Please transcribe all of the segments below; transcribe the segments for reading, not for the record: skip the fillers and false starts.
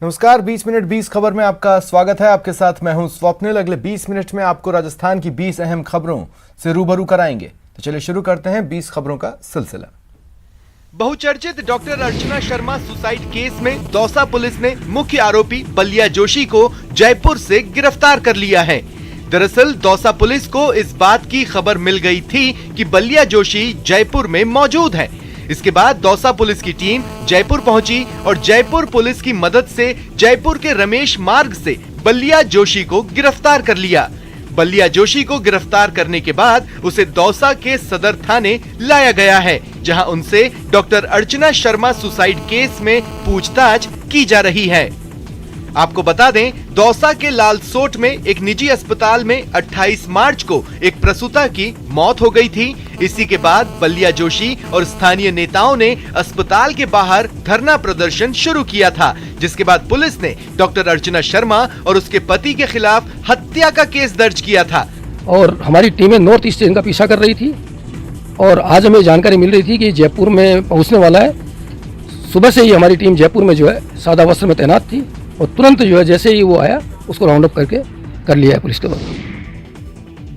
नमस्कार, 20 मिनट 20 खबर में आपका स्वागत है। आपके साथ मैं हूं स्वप्निल। अगले 20 मिनट में आपको राजस्थान की 20 अहम खबरों से रूबरू कराएंगे। तो चलिए शुरू करते हैं 20 खबरों का सिलसिला। बहुचर्चित doctor Archana Sharma suicide case में दौसा पुलिस ने मुख्य आरोपी बलिया जोशी को जयपुर से गिरफ्तार कर लिया है। दरअसल दौसा पुलिस को इस बात की खबर मिल गई थी कि बलिया जोशी जयपुर में मौजूद है। इसके बाद दौसा पुलिस की टीम जयपुर पहुंची और जयपुर पुलिस की मदद से जयपुर के रमेश मार्ग से बलिया जोशी को गिरफ्तार कर लिया। बलिया जोशी को गिरफ्तार करने के बाद उसे दौसा के सदर थाने लाया गया है, जहां उनसे doctor Archana Sharma suicide case में पूछताछ की जा रही है। आपको बता दें, दौसा के लालसोट में एक निजी अस्पताल में 28 मार्च को एक प्रसूता की मौत हो गई थी। इसी के बाद बलिया जोशी और स्थानीय नेताओं ने अस्पताल के बाहर धरना प्रदर्शन शुरू किया था, जिसके बाद पुलिस ने डॉक्टर अर्चना शर्मा और उसके पति के खिलाफ हत्या का केस दर्ज किया था। और हमारी टीमें नॉर्थ ईस्ट इनका पीछा कर रही थी और आज हमें जानकारी मिल रही थी कि जयपुर में पहुंचने वाला है। सुबह से ही हमारी टीम जयपुर में जो है सादा वस्त्र में तैनात थी और तुरंत जो है जैसे ही वो आया उसको राउंड अप करके कर लिया है पुलिस के द्वारा।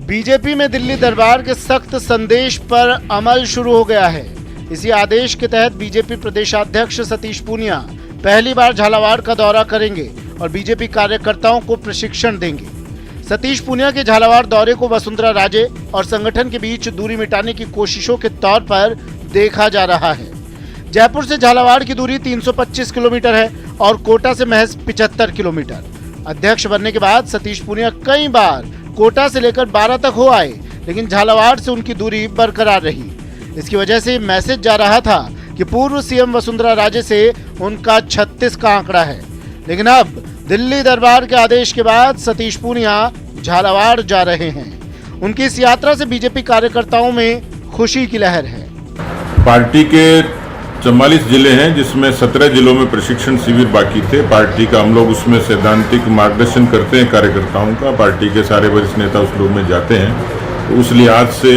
बीजेपी में दिल्ली दरबार के सख्त संदेश पर अमल शुरू हो गया है। इसी आदेश के तहत बीजेपी प्रदेशाध्यक्ष सतीश पूनिया पहली बार झालावाड़ का दौरा करेंगे और बीजेपी कार्यकर्ताओं को प्रशिक्षण देंगे। सतीश पूनिया के झालावाड़ दौरे को वसुंधरा राजे और संगठन के बीच दूरी मिटाने की कोशिशों के तौर पर देखा जा रहा है। जयपुर से झालावाड़ की दूरी 325 किलोमीटर है और कोटा से महज 75 किलोमीटर। अध्यक्ष बनने के बाद सतीश पूनिया कई बार कोटा से लेकर 12 तक हो आए, लेकिन झालावाड़ से उनकी दूरी बरकरार रही। इसकी वजह से मैसेज जा रहा था कि पूर्व सीएम वसुंधरा राजे से उनका 36 का आंकड़ा है। लेकिन अब दिल्ली दरबार के आदेश के बाद सतीश पूनिया झालावाड़ जा रहे हैं। उनकी इस यात्रा से बीजेपी कार्यकर्ताओं में खुशी की लहर है। पार्टी के 44 जिले हैं, जिसमें 17 जिलों में प्रशिक्षण शिविर बाकी थे। पार्टी का हम लोग उसमें सैद्धांतिक मार्गदर्शन करते हैं कार्यकर्ताओं का। पार्टी के सारे वरिष्ठ नेता उस लोग में जाते हैं। तो उस लिहाज से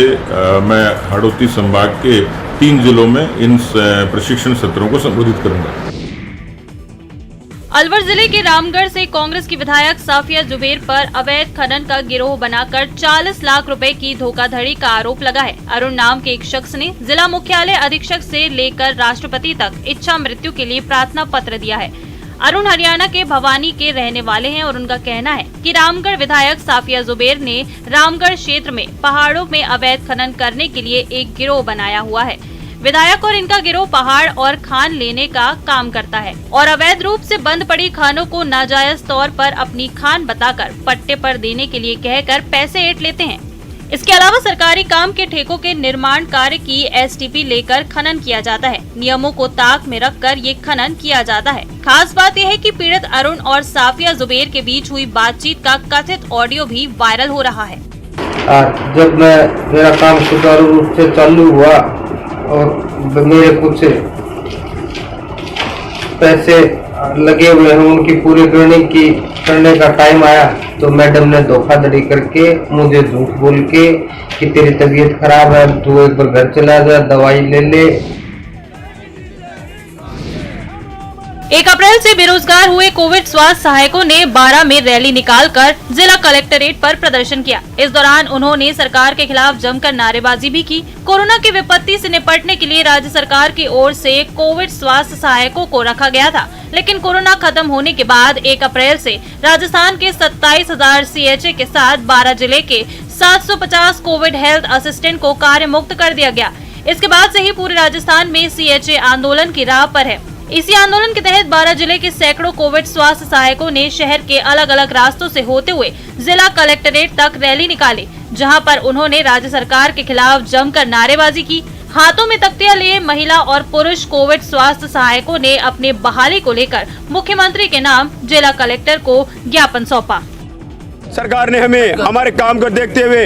मैं हाड़ौती संभाग के 3 जिलों में इन प्रशिक्षण सत्रों को संबोधित करूंगा। अलवर जिले के रामगढ़ से कांग्रेस की विधायक साफिया जुबैर पर अवैध खनन का गिरोह बनाकर 40 लाख रुपए की धोखाधड़ी का आरोप लगा है। अरुण नाम के एक शख्स ने जिला मुख्यालय अधीक्षक से लेकर राष्ट्रपति तक इच्छा मृत्यु के लिए प्रार्थना पत्र दिया है। अरुण हरियाणा के भवानी के रहने वाले हैं और उनका कहना है कि रामगढ़ विधायक साफिया जुबैर ने रामगढ़ क्षेत्र में पहाड़ों में अवैध खनन करने के लिए एक गिरोह बनाया हुआ है। विधायक और इनका गिरोह पहाड़ और खान लेने का काम करता है और अवैध रूप से बंद पड़ी खानों को नाजायज तौर पर अपनी खान बताकर पट्टे पर देने के लिए कहकर पैसे ऐंठ लेते हैं। इसके अलावा सरकारी काम के ठेकों के निर्माण कार्य की एसटीपी लेकर खनन किया जाता है। नियमों को ताक में रखकर ये खनन किया जाता है। खास बात यह है कि पीड़ित अरुण और साफिया जुबैर के बीच हुई बातचीत का कथित ऑडियो भी वायरल हो रहा है। जब मेरा काम सुचारू रूप से चालू हुआ और मेरे कुछ पैसे लगे हुए हैं, उनकी पूरी करने का टाइम आया तो मैडम ने धोखाधड़ी करके मुझे झूठ बोल के कि तेरी तबीयत खराब है, तू एक बार घर चला जा, दवाई ले ले। 1 अप्रैल से बेरोजगार हुए कोविड स्वास्थ्य सहायकों ने 12 में रैली निकालकर जिला कलेक्ट्रेट पर प्रदर्शन किया। इस दौरान उन्होंने सरकार के खिलाफ जमकर नारेबाजी भी की। कोरोना की विपत्ति से निपटने के लिए राज्य सरकार की ओर से कोविड स्वास्थ्य सहायकों को रखा गया था, लेकिन कोरोना खत्म होने के बाद 1 अप्रैल से राजस्थान के 27,000 CHA के साथ 12 जिले के 750 कोविड हेल्थ असिस्टेंट को कार्य मुक्त कर दिया गया। इसके बाद से ही पूरे राजस्थान में CHA आंदोलन की राह पर है। इसी आंदोलन के तहत 12 जिले के सैकड़ों कोविड स्वास्थ्य सहायकों ने शहर के अलग अलग रास्तों से होते हुए जिला कलेक्ट्रेट तक रैली निकाली, जहां पर उन्होंने राज्य सरकार के खिलाफ जमकर नारेबाजी की। हाथों में तख्तियां लिए महिला और पुरुष कोविड स्वास्थ्य सहायकों ने अपने बहाली को लेकर मुख्यमंत्री के नाम जिला कलेक्टर को ज्ञापन सौंपा। सरकार ने हमें हमारे काम को देखते हुए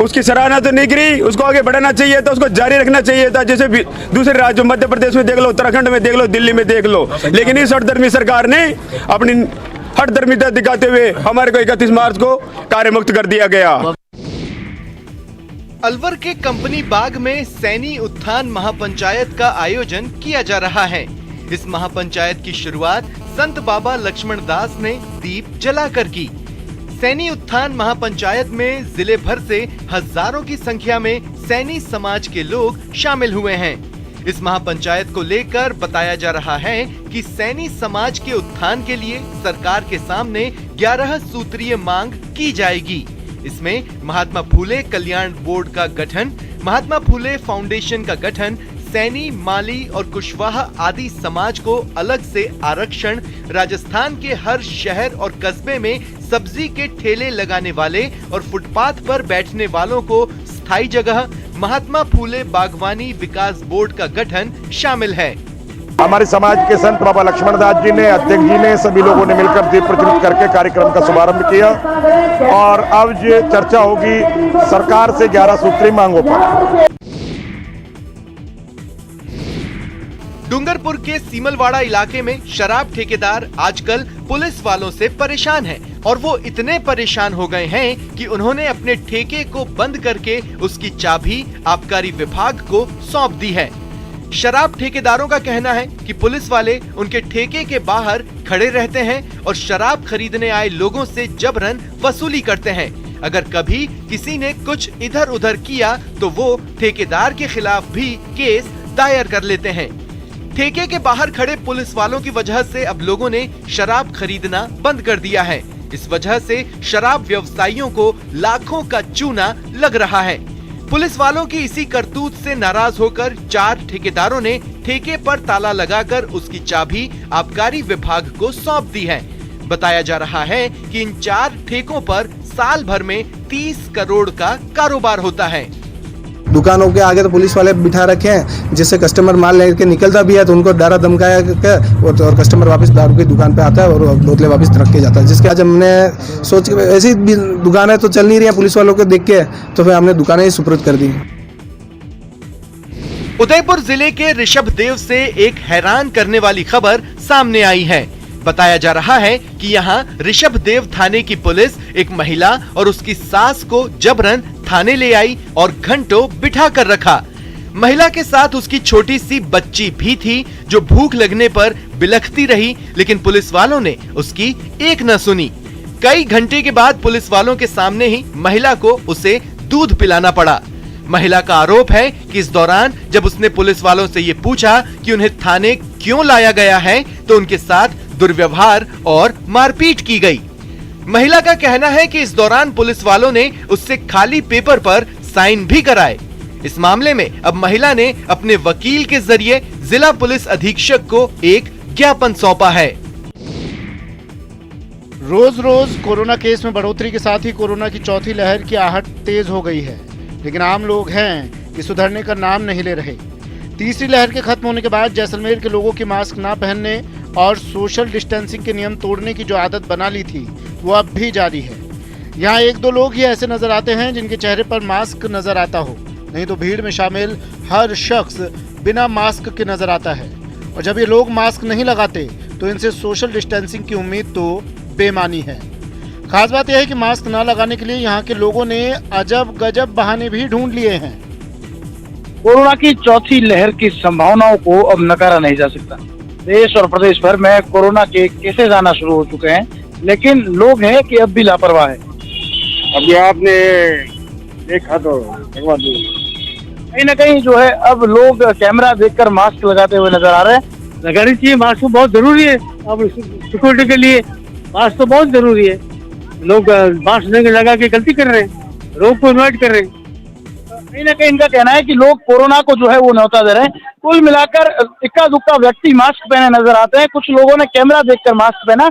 उसकी सराहना तो नहीं करी, उसको आगे बढ़ाना चाहिए था, उसको जारी रखना चाहिए था। जैसे दूसरे राज्यों, मध्य प्रदेश में देख लो, उत्तराखंड में देख लो, दिल्ली में देख लो, लेकिन इस हठधर्मी सरकार ने अपनी हठधर्मिता दिखाते हुए हमारे को 31 मार्च को कार्य मुक्त कर दिया गया। अलवर के कंपनी बाग में सैनी उत्थान महापंचायत का आयोजन किया जा रहा है। इस महापंचायत की शुरुआत संत बाबा लक्ष्मण दास ने दीप जलाकर की। सैनी उत्थान महापंचायत में जिले भर से हजारों की संख्या में सैनी समाज के लोग शामिल हुए हैं। इस महापंचायत को लेकर बताया जा रहा है कि सैनी समाज के उत्थान के लिए सरकार के सामने 11 सूत्रीय मांग की जाएगी। इसमें महात्मा फूले कल्याण बोर्ड का गठन, महात्मा फूले फाउंडेशन का गठन, सैनी, माली और कुशवाहा आदि समाज को अलग से आरक्षण, राजस्थान के हर शहर और कस्बे में सब्जी के ठेले लगाने वाले और फुटपाथ पर बैठने वालों को स्थायी जगह, महात्मा फूले बागवानी विकास बोर्ड का गठन शामिल है। हमारे समाज के संत बाबा लक्ष्मण दास जी ने, अध्यक्ष जी ने, सभी लोगों ने मिलकर दीप प्रज्वलित करके कार्यक्रम का शुभारंभ किया और अब ये चर्चा होगी सरकार से 11 सूत्री मांगों पर। डूंगरपुर के सीमलवाड़ा इलाके में शराब ठेकेदार आजकल पुलिस वालों से परेशान हैं और वो इतने परेशान हो गए हैं कि उन्होंने अपने ठेके को बंद करके उसकी चाबी आबकारी विभाग को सौंप दी है। शराब ठेकेदारों का कहना है कि पुलिस वाले उनके ठेके के बाहर खड़े रहते हैं और शराब खरीदने आए लोगों से जबरन वसूली करते हैं। अगर कभी किसी ने कुछ इधर उधर किया तो वो ठेकेदार के खिलाफ भी केस दायर कर लेते हैं। ठेके के बाहर खड़े पुलिस वालों की वजह से अब लोगों ने शराब खरीदना बंद कर दिया है। इस वजह से शराब व्यवसायियों को लाखों का चूना लग रहा है। पुलिस वालों की इसी करतूत से नाराज होकर 4 ठेकेदारों ने ठेके पर ताला लगाकर उसकी चाबी आबकारी विभाग को सौंप दी है। बताया जा रहा है कि इन 4 ठेकों पर साल भर में 30 करोड़ का कारोबार होता है। दुकानों के आगे तो पुलिस वाले बिठा रखे हैं, जिससे कस्टमर माल लेके निकलता भी है तो उनको डरा धमकाया और कस्टमर वापस दारू की दुकान पे आता है और बोतलें वापस रख के जाता है। जिसके आज हमने सोच के ऐसी दुकानें तो चल नहीं रही हैं पुलिस वालों को देख के, तो फिर हमने दुकानें ही सुपुर्द कर दी। उदयपुर जिले के ऋषभदेव से एक हैरान करने वाली खबर सामने आई है। बताया जा रहा है कि यहाँ ऋषभदेव थाने की पुलिस एक महिला और उसकी सास को जबरन थाने ले आई और घंटों बिठा कर रखा। महिला के साथ उसकी छोटी सी बच्ची भी थी जो भूख लगने पर बिलखती रही, लेकिन पुलिस वालों ने उसकी एक न सुनी। कई घंटे के बाद पुलिस वालों के सामने ही महिला को उसे दूध पिलाना पड़ा। महिला का आरोप है कि इस दौरान जब उसने पुलिस वालों से ये पूछा कि उन्हें थाने क्यों लाया गया है तो उनके साथ दुर्व्यवहार और मारपीट की गई। महिला का कहना है कि इस दौरान पुलिस वालों ने उससे खाली पेपर पर साइन भी कराए। इस मामले में अब महिला ने अपने वकील के जरिए जिला पुलिस अधीक्षक को एक ज्ञापन सौंपा है। रोज रोज कोरोना केस में बढ़ोतरी के साथ ही कोरोना की चौथी लहर की आहट तेज हो गई है, लेकिन आम लोग हैं कि सुधरने का नाम नहीं ले रहे। तीसरी लहर के खत्म होने के बाद जैसलमेर के लोगों की मास्क ना पहनने और सोशल डिस्टेंसिंग के नियम तोड़ने की जो आदत बना ली थी वो अब भी जारी है। यहाँ 1-2 लोग ही ऐसे नजर आते हैं जिनके चेहरे पर मास्क नजर आता हो, नहीं तो भीड़ में शामिल हर शख्स बिना मास्क के नजर आता है। और जब ये लोग मास्क नहीं लगाते तो इनसे सोशल डिस्टेंसिंग की उम्मीद तो बेमानी है। खास बात यह है कि मास्क न लगाने के लिए यहाँ के लोगों ने अजब गजब बहाने भी ढूंढ लिए हैं। कोरोना की चौथी लहर की संभावनाओं को अब नकारा नहीं जा सकता। देश और प्रदेश भर में कोरोना के केसेस आना शुरू हो चुके हैं, लेकिन लोग हैं कि अब भी लापरवाह है। अभी आपने देखा तो कहीं ना कहीं जो है अब लोग कैमरा देखकर मास्क लगाते हुए नजर आ रहे हैं। लगानी चाहिए, मास्क तो बहुत जरूरी है। अब सिक्योरिटी के लिए मास्क तो बहुत जरूरी है। लोग मास्क नहीं लगा के गलती कर रहे हैं, लोग को इन्वाइट कर रहे हैं। कहीं ना कहीं इनका कहना है कि लोग कोरोना को जो है वो न्योता दे रहे हैं। कुल मिलाकर इक्का दुक्का व्यक्ति मास्क पहने नजर आते हैं, कुछ लोगों ने कैमरा देखकर मास्क पहना।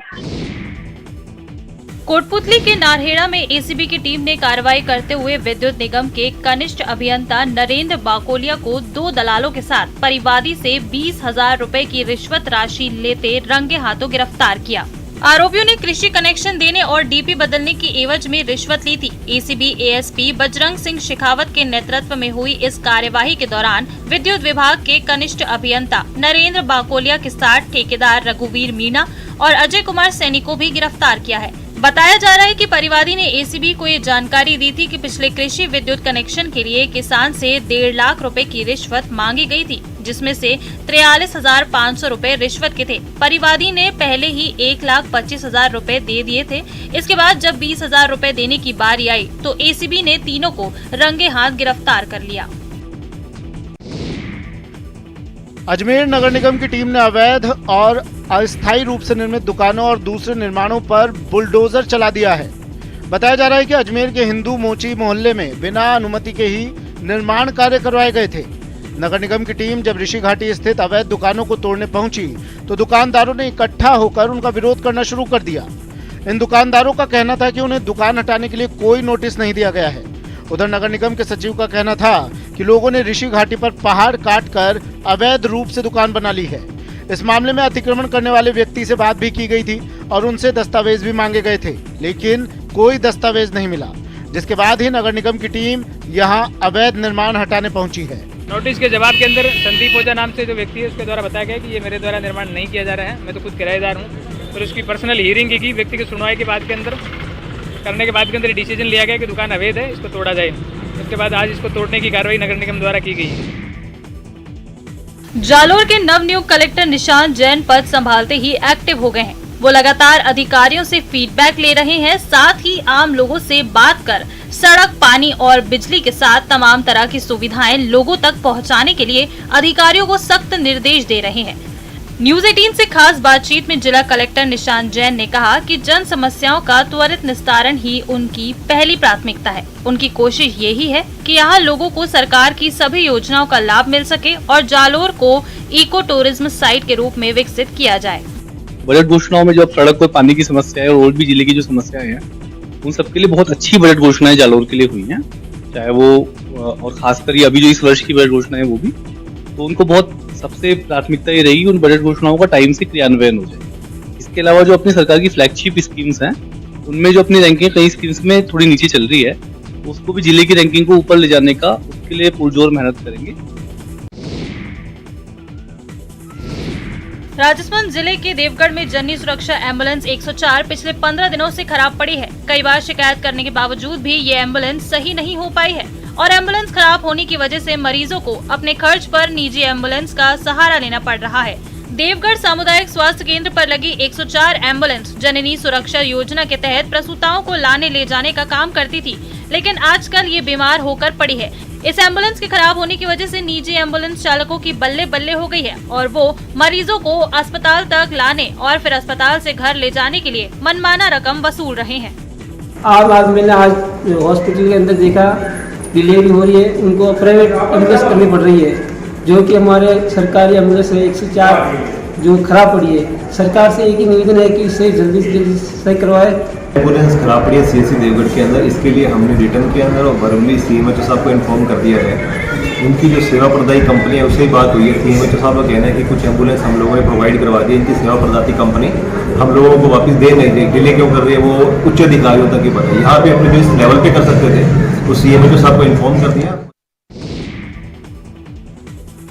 कोटपुतली के नारहेड़ा में एसीबी की टीम ने कार्रवाई करते हुए विद्युत निगम के कनिष्ठ अभियंता नरेंद्र बाकोलिया को 2 दलालों के साथ परिवादी से 20,000 रुपए की रिश्वत राशि लेते रंगे हाथों गिरफ्तार किया। आरोपियों ने कृषि कनेक्शन देने और डीपी बदलने की एवज में रिश्वत ली थी। एसीबी एएसपी बजरंग सिंह शेखावत के नेतृत्व में हुई इस कार्यवाही के दौरान विद्युत विभाग के कनिष्ठ अभियंता नरेंद्र बाकोलिया के साथ ठेकेदार रघुवीर मीणा और अजय कुमार सैनी को भी गिरफ्तार किया है। बताया जा रहा है कि परिवादी ने एसीबी को ये जानकारी दी थी कि पिछले कृषि विद्युत कनेक्शन के लिए किसान से 1.5 लाख रुपए की रिश्वत मांगी गई थी, जिसमें से 43,500 रुपए रिश्वत के थे। परिवादी ने पहले ही 1,25,000 रुपए दे दिए थे। इसके बाद जब 20,000 रुपए देने की बारी आई तो एसीबी ने तीनों को रंगे हाथ गिरफ्तार कर लिया। अजमेर नगर निगम की टीम ने अवैध और अस्थायी रूप से निर्मित दुकानों और दूसरे निर्माणों पर बुलडोजर चला दिया है। बताया जा रहा है कि अजमेर के हिंदू मोची मोहल्ले में बिना अनुमति के ही निर्माण कार्य करवाए गए थे। नगर निगम की टीम जब ऋषि घाटी स्थित अवैध दुकानों को तोड़ने पहुंची तो दुकानदारों ने इकट्ठा होकर उनका विरोध करना शुरू कर दिया। इन दुकानदारों का कहना था कि उन्हें दुकान हटाने के लिए कोई नोटिस नहीं दिया गया है। उधर नगर निगम के सचिव का कहना था कि लोगों ने ऋषि घाटी पर पहाड़ काटकर अवैध रूप से दुकान बना ली है। इस मामले में अतिक्रमण करने वाले व्यक्ति से बात भी की गई थी और उनसे दस्तावेज भी मांगे गए थे, लेकिन कोई दस्तावेज नहीं मिला, जिसके बाद ही नगर निगम की टीम यहां अवैध निर्माण हटाने पहुंची है। नोटिस के जवाब के अंदर संदीप ओझा नाम से जो व्यक्ति है उसके द्वारा बताया गया कि ये मेरे द्वारा निर्माण नहीं किया जा रहा है, मैं तो खुद किराएदार हूँ। और उसकी पर्सनल हियरिंग की व्यक्ति की सुनवाई के बाद के अंदर करने के बाद के अंदर डिसीजन लिया गया कि दुकान अवैध है, इसको तोड़ा जाए। उसके बाद आज इसको तोड़ने की कार्रवाई नगर निगम द्वारा की गई है। जालोर के नवनियुक्त कलेक्टर निशांत जैन पद संभालते ही एक्टिव हो गए हैं। वो लगातार अधिकारियों से फीडबैक ले रहे हैं, साथ ही आम लोगों से बात कर सड़क, पानी और बिजली के साथ तमाम तरह की सुविधाएं लोगों तक पहुंचाने के लिए अधिकारियों को सख्त निर्देश दे रहे हैं। न्यूज 18 से खास बातचीत में जिला कलेक्टर निशांत जैन ने कहा कि जन समस्याओं का त्वरित निस्तारण ही उनकी पहली प्राथमिकता है। उनकी कोशिश यही है कि यहाँ लोगों को सरकार की सभी योजनाओं का लाभ मिल सके और जालोर को इको टूरिज्म साइट के रूप में विकसित किया जाए। बजट घोषणाओं में जो अब सड़क और पानी की समस्या है और भी जिले की जो समस्याएं हैं, उन सबके लिए बहुत अच्छी बजट घोषणाएं जालोर के लिए हुई हैं, चाहे वो और खासकर अभी जो इस वर्ष की बजट घोषणा है वो भी, तो उनको बहुत सबसे प्राथमिकता ये रहेगी उन बजट घोषणाओं का टाइम से क्रियान्वयन हो जाए। इसके अलावा जो अपनी सरकार की फ्लैगशिप स्कीम्स हैं, उनमें जो अपनी रैंकिंग कई स्कीम्स में थोड़ी नीचे चल रही है, तो उसको भी जिले की रैंकिंग को ऊपर ले जाने का उसके लिए पुरजोर मेहनत करेंगे। राजस्थान जिले के देवगढ़ में जननी सुरक्षा एम्बुलेंस 104 पिछले 15 दिनों से खराब पड़ी है। कई बार शिकायत करने के बावजूद भी ये एम्बुलेंस सही नहीं हो पाई है और एम्बुलेंस खराब होने की वजह से मरीजों को अपने खर्च पर निजी एम्बुलेंस का सहारा लेना पड़ रहा है। देवगढ़ सामुदायिक स्वास्थ्य केंद्र पर लगी 104 एम्बुलेंस जननी सुरक्षा योजना के तहत प्रसूताओं को लाने ले जाने का काम करती थी, लेकिन आजकल ये बीमार होकर पड़ी है। इस एम्बुलेंस के खराब होने की वजह से निजी एम्बुलेंस चालकों की बल्ले बल्ले हो गई है और वो मरीजों को अस्पताल तक लाने और फिर अस्पताल से घर ले जाने के लिए मनमाना रकम वसूल रहे हैं। आज मैंने हॉस्पिटल के अंदर देखा डिलीवरी हो रही है, उनको प्राइवेट एम्बुलेंस करनी पड़ रही है, जो कि हमारे सरकारी एम्बुलेंस 104 जो खराब पड़ी है। सरकार से एक ही निवेदन है कि इसे जल्दी से जल्दी सही करवाए। एम्बुलेंस खराब पड़ी है सीएससी देवगढ़ के अंदर, इसके लिए हमने रिटर्न के अंदर और बरौली सीएमएचओ साहब को इन्फॉर्म कर दिया है। उनकी जो सेवा प्रदायी कंपनी है उससे ही बात हुई है। सीएमएचओ साहब का कहना है कि कुछ एम्बुलेंस हम लोगों ने प्रोवाइड करवा दी, इनकी सेवा प्रदाती कंपनी हम लोगों को वापस दे नहीं रही। डिले क्यों कर रही है वो उच्च अधिकारियों तक ही पता है। यहाँ पे अपने जो इस लेवल पे कर सकते थे वो सीएमएचओ साहब को इन्फॉर्म कर दिया।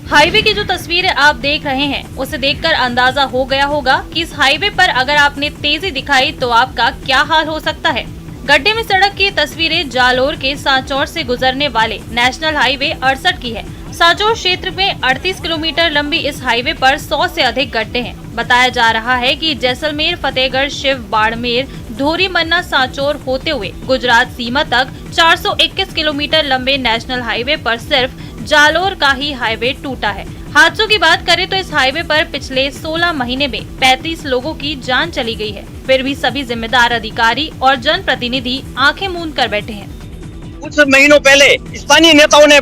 हाईवे की जो तस्वीरें आप देख रहे हैं उसे देखकर अंदाजा हो गया होगा कि इस हाईवे पर अगर आपने तेजी दिखाई तो आपका क्या हाल हो सकता है। गड्ढे में सड़क की तस्वीरें जालोर के सांचौर से गुजरने वाले नेशनल हाईवे 68 की है। सांचौर क्षेत्र में 38 किलोमीटर लंबी इस हाईवे पर 100 से अधिक गड्ढे हैं। बताया जा रहा है कि जैसलमेर, फतेहगढ़, शिव, बाड़मेर, धोरी, मन्ना, सांचौर होते हुए गुजरात सीमा तक 421 किलोमीटर लंबे नेशनल हाईवे पर सिर्फ जालोर का ही हाईवे टूटा है। हादसों की बात करें तो इस हाईवे पर पिछले 16 महीने में 35 लोगों की जान चली गई है। फिर भी सभी जिम्मेदार अधिकारी और जनप्रतिनिधि आंखें मूंद कर बैठे हैं। कुछ महीनों पहले स्थानीय नेताओं ने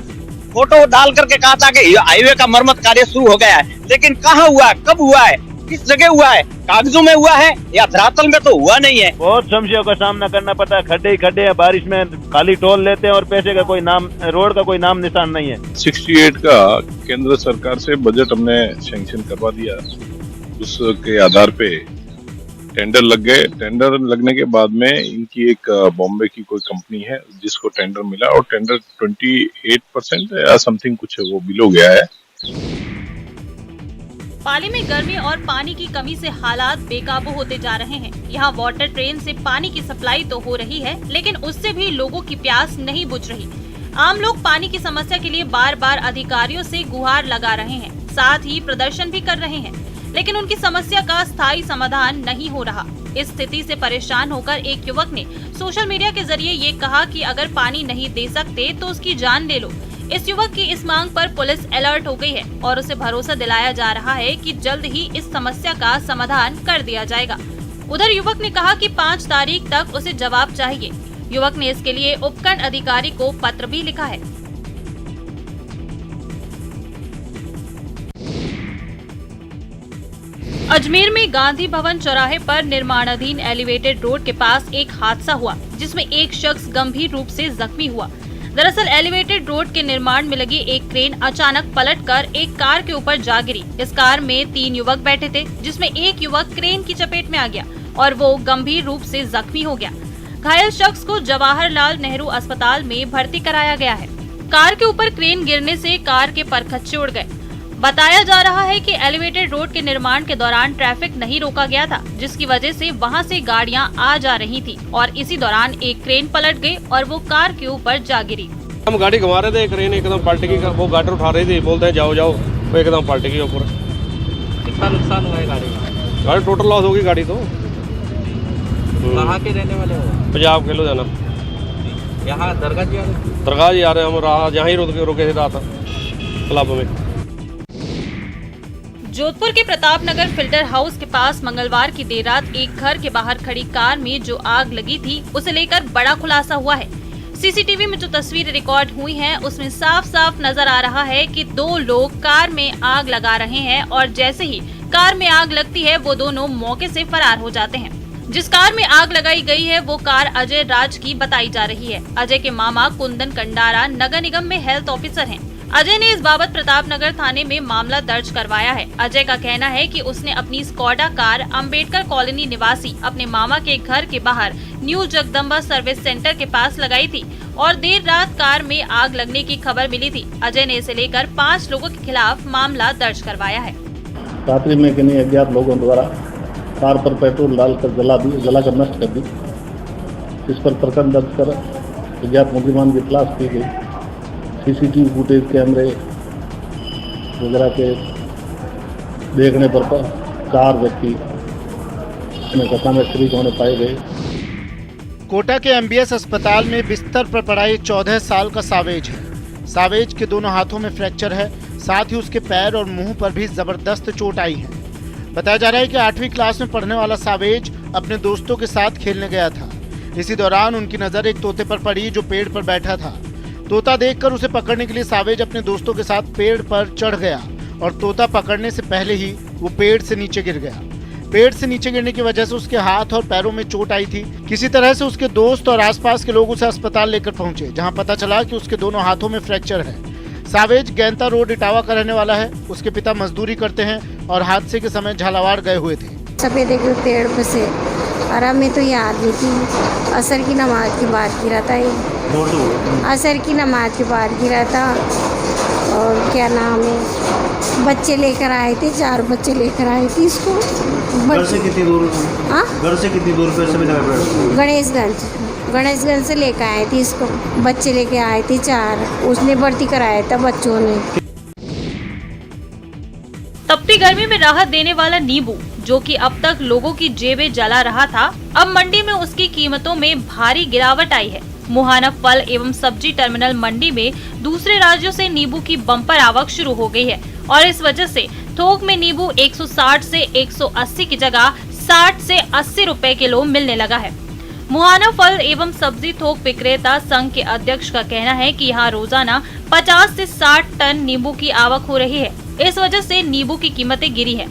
फोटो डाल करके कहा था कि हाईवे का मरम्मत कार्य शुरू हो गया है, लेकिन कहाँ हुआ है, कब हुआ है, किस जगह हुआ है, कागजों में हुआ है या धरातल में तो हुआ नहीं है। बहुत समस्याओं का सामना करना पड़ता है। खड्डे ही खड्डे हैं, बारिश में खाली टोल लेते हैं और पैसे का कोई नाम, रोड का कोई नाम निशान नहीं है। 68 का केंद्र सरकार से बजट हमने सैंक्शन करवा दिया, उसके आधार पे टेंडर लग गए। टेंडर लगने के बाद में इनकी एक बॉम्बे की कोई कंपनी है जिसको टेंडर मिला और टेंडर 28% या समथिंग कुछ है वो बिलो गया है। पाली में गर्मी और पानी की कमी से हालात बेकाबू होते जा रहे हैं। यहाँ वाटर ट्रेन से पानी की सप्लाई तो हो रही है, लेकिन उससे भी लोगों की प्यास नहीं बुझ रही। आम लोग पानी की समस्या के लिए बार बार अधिकारियों से गुहार लगा रहे हैं, साथ ही प्रदर्शन भी कर रहे हैं, लेकिन उनकी समस्या का स्थायी समाधान नहीं हो रहा। इस स्थिति से परेशान होकर एक युवक ने सोशल मीडिया के जरिए ये कहा कि अगर पानी नहीं दे सकते तो उसकी जान ले लो। इस युवक की इस मांग पर पुलिस अलर्ट हो गई है और उसे भरोसा दिलाया जा रहा है कि जल्द ही इस समस्या का समाधान कर दिया जाएगा। उधर युवक ने कहा कि 5 तारीख तक उसे जवाब चाहिए। युवक ने इसके लिए उपखंड अधिकारी को पत्र भी लिखा है। अजमेर में गांधी भवन चौराहे पर निर्माणाधीन एलिवेटेड रोड के पास एक हादसा हुआ, जिसमें एक शख्स गंभीर रूप से जख्मी हुआ। दरअसल एलिवेटेड रोड के निर्माण में लगी एक क्रेन अचानक पलटकर एक कार के ऊपर जा गिरी। इस कार में 3 युवक बैठे थे, जिसमें एक युवक क्रेन की चपेट में आ गया और वो गंभीर रूप से जख्मी हो गया। घायल शख्स को जवाहरलाल नेहरू अस्पताल में भर्ती कराया गया है। कार के ऊपर क्रेन गिरने से कार के परखच्चे उड़ गए। बताया जा रहा है कि एलिवेटेड रोड के निर्माण के दौरान ट्रैफिक नहीं रोका गया था, जिसकी वजह से वहां से गाड़ियां आ जा रही थी और इसी दौरान एक क्रेन पलट गई और वो कार के ऊपर जा गिरी। हम गाड़ी घुमा रहे थे, क्रेन एकदम पलट गई। वो गाटर उठा रही थी, बोलते हैं जाओ जाओ, वो एकदम पलट गई ऊपर। कितना नुकसान हुआ है गाड़ी का? गाड़ी टोटल लॉस होगी गाड़ी तो। कहाँ के रहने वाले हो? पंजाब के लुधियाना। यहाँ दरगाह जी आ रहे हम यहाँ ही रुके थे रात क्लब में। जोधपुर के प्रताप नगर फिल्टर हाउस के पास मंगलवार की देर रात एक घर के बाहर खड़ी कार में जो आग लगी थी, उसे लेकर बड़ा खुलासा हुआ है। सीसीटीवी में जो तस्वीरें रिकॉर्ड हुई हैं, उसमें साफ साफ नजर आ रहा है कि 2 लोग कार में आग लगा रहे हैं और जैसे ही कार में आग लगती है वो दोनों मौके से फरार हो जाते हैं। जिस कार में आग लगाई गई है वो कार अजय राज की बताई जा रही है। अजय के मामा कुंदन कंडारा नगर निगम में हेल्थ ऑफिसर हैं। अजय ने इस बाबत प्रताप नगर थाने में मामला दर्ज करवाया है। अजय का कहना है कि उसने अपनी स्कॉडा कार अंबेडकर कॉलोनी निवासी अपने मामा के घर के बाहर न्यू जगदम्बा सर्विस सेंटर के पास लगाई थी और देर रात कार में आग लगने की खबर मिली थी। अजय ने इसे लेकर 5 लोगों के खिलाफ मामला दर्ज करवाया है। रात्रि में किन्हीं अज्ञात लोगों द्वारा कार पर पेट्रोल डालकर जलाकर नष्ट कर दी। इस पर प्रकरण दर्ज कर अज्ञात मुलजिमान की तलाश की गई। सीसीटीवी फुटेज कैमरे वगैरह के देखने पर 4 व्यक्ति इसमें घटना में शरीक होने पाए गए। कोटा के एमबीएस अस्पताल में बिस्तर पर पड़ा एक 14 साल का सावेज है। सावेज के दोनों हाथों में फ्रैक्चर है, साथ ही उसके पैर और मुंह पर भी जबरदस्त चोट आई है। बताया जा रहा है कि 8वीं क्लास में पढ़ने वाला सावेज अपने दोस्तों के साथ खेलने गया था। इसी दौरान उनकी नजर एक तोते पर पड़ी जो पेड़ पर बैठा था। तोता देखकर उसे पकड़ने के लिए सावेज अपने दोस्तों के साथ पेड़ पर चढ़ गया और तोता पकड़ने से पहले ही वो पेड़ से नीचे गिर गया। पेड़ से नीचे गिरने की वजह से उसके हाथ और पैरों में चोट आई थी। किसी तरह से उसके दोस्त और आसपास के लोग उसे अस्पताल लेकर पहुंचे, जहां पता चला कि उसके दोनों हाथों में फ्रैक्चर है। सावेज गैंता रोड इटावा का रहने वाला है। उसके पिता मजदूरी करते हैं और हादसे के समय झालावाड़ गए हुए थे। सफेदे के पेड़ पे से और हमें तो याद नहीं थी। असर की नमाज के बाद गिरा था ये, असर की नमाज के बाद गिरा था। और क्या नाम है, बच्चे लेकर आए थे, 4 बच्चे लेकर आए थे इसको। घर से कितनी दूर? हाँ, घर से कितनी दूर? गणेशगंज से लेकर आए थे इसको। बच्चे लेके आए थे 4, उसने भर्ती कराया था बच्चों ने। तपती गर्मी में राहत देने वाला नींबू, जो कि अब तक लोगों की जेबें जला रहा था, अब मंडी में उसकी कीमतों में भारी गिरावट आई है। मुहाना फल एवं सब्जी टर्मिनल मंडी में दूसरे राज्यों से नींबू की बम्पर आवक शुरू हो गई है और इस वजह से थोक में नींबू 160 से 180 की जगह 60 से 80 रुपए किलो मिलने लगा है। मुहाना फल एवं सब्जी थोक विक्रेता संघ के अध्यक्ष का कहना है कि यहाँ रोजाना 50 से 60 टन नींबू की आवक हो रही है। इस वजह से नींबू की कीमतें गिरी है।